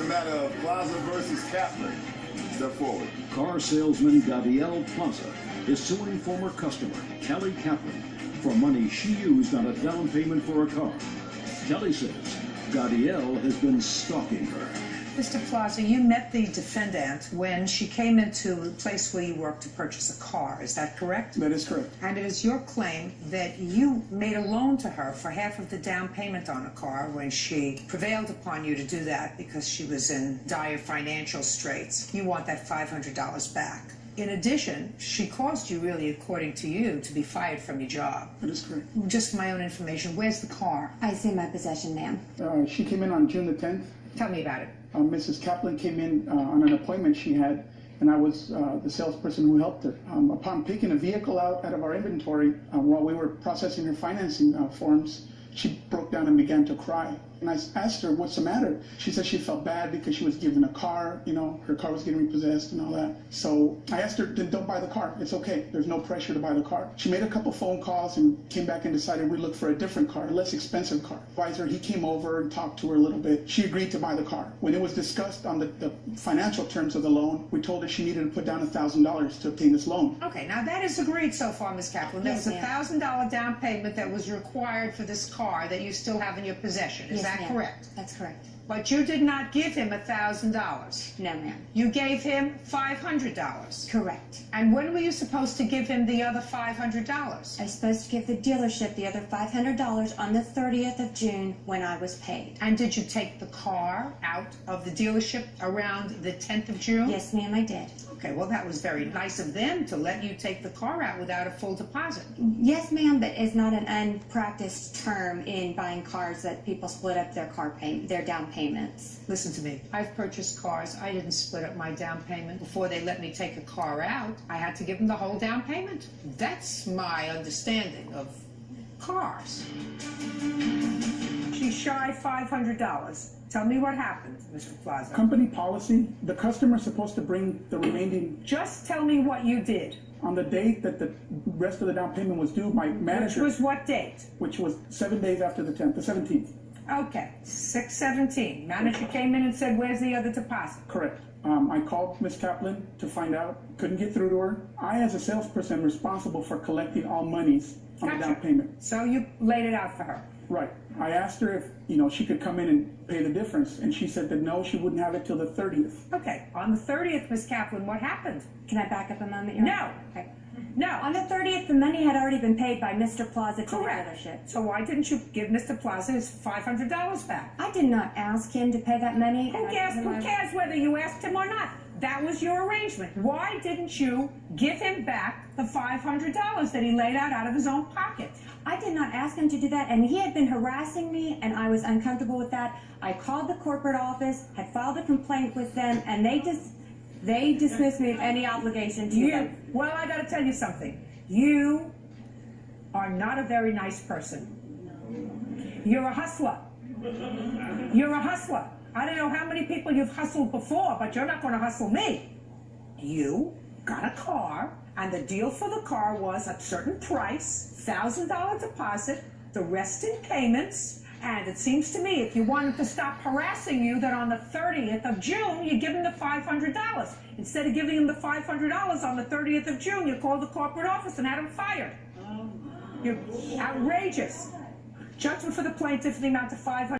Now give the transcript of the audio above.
matter of Plaza versus Kaplan. Step forward. Car salesman Gadiel Plaza is suing former customer Kelly Kaplan for money she used on a down payment for a car. Kelly says Gadiel has been stalking her. Mr. Plaza, you met the defendant when she came into the place where you work to purchase a car. Is that correct? That is correct. And it is your claim that you made a loan to her for half of the down payment on a car when she prevailed upon you to do that because she was in dire financial straits. You want that $500 back. In addition, she caused you, really, according to you, to be fired from your job. That is correct. Just for my own information, where's the car? It's in my possession, ma'am. She came in on June the 10th. Tell me about it. Mrs. Kaplan came in on an appointment she had, and I was the salesperson who helped her. Upon picking a vehicle out of our inventory, while we were processing her financing forms, she broke down and began to cry. And I asked her, what's the matter? She said she felt bad because she was given a car, you know, her car was getting repossessed and all that. So I asked her, then don't buy the car. It's okay. There's no pressure to buy the car. She made a couple phone calls and came back and decided we'd look for a different car, a less expensive car. Advisor, he came over and talked to her a little bit. She agreed to buy the car. When it was discussed on the financial terms of the loan, we told her she needed to put down $1,000 to obtain this loan. Okay, now that is agreed so far, Ms. Kaplan. There was a $1,000 down payment that was required for this car that you still have in your possession. Is that correct? That's correct. But you did not give him $1,000. No, ma'am. You gave him $500. Correct. And when were you supposed to give him the other $500? I was supposed to give the dealership the other $500 on the 30th of June when I was paid. And did you take the car out of the dealership around the 10th of June? Yes, ma'am, I did. Okay, well, that was very nice of them to let you take the car out without a full deposit. Yes, ma'am, but it's not an unpracticed term in buying cars that people split up their their down payments. Listen to me. I've purchased cars. I didn't split up my down payment. Before they let me take a car out, I had to give them the whole down payment. That's my understanding of cars. She's shy $500. Tell me what happened, Mr. Plaza. Company policy, the customer's supposed to bring the remaining... Just tell me what you did. On the date that the rest of the down payment was due, my manager... Which was what date? Which was 7 days after the 10th, the 17th. Okay, 6/17. Manager came in and said, where's the other deposit? Correct. I called Ms. Kaplan to find out. Couldn't get through to her. I, as a salesperson, am responsible for collecting all monies on the down payment. So you laid it out for her? Right. I asked her if, you know, she could come in and pay the difference, and she said that no, she wouldn't have it till the 30th. Okay. On the 30th, Ms. Kaplan, what happened? Can I back up a moment? No. Okay. No. On the 30th, the money had already been paid by Mr. Plaza to the Correct. dealership. So why didn't you give Mr. Plaza his $500 back? I did not ask him to pay that money. Who cares whether you asked him or not? That was your arrangement. Why didn't you give him back the $500 that he laid out of his own pocket? I did not ask him to do that, and he had been harassing me, and I was uncomfortable with that. I called the corporate office, had filed a complaint with them, and they dismissed me of any obligation to them. Well, I got to tell you something. You are not a very nice person. You're a hustler. You're a hustler. I don't know how many people you've hustled before, but you're not going to hustle me. You got a car, and the deal for the car was a certain price, $1,000 deposit, the rest in payments, and it seems to me if you wanted to stop harassing you, that on the 30th of June, you give him the $500. Instead of giving him the $500 on the 30th of June, you called the corporate office and had him fired. You're outrageous. Judgment for the plaintiff in the amount of $500.